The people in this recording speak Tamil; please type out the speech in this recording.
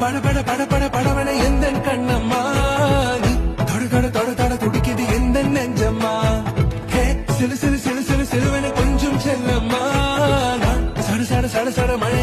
பட பட பட பட படவன எந்த கண்ணம்மா நீ தொட தொட தொட தொட துடிக்குது எந்த நெஞ்சம்மா சிலு சிலு சிலு சிலு சிலுவன கொஞ்சம் செல்லம்மா சட சட சட சட மழை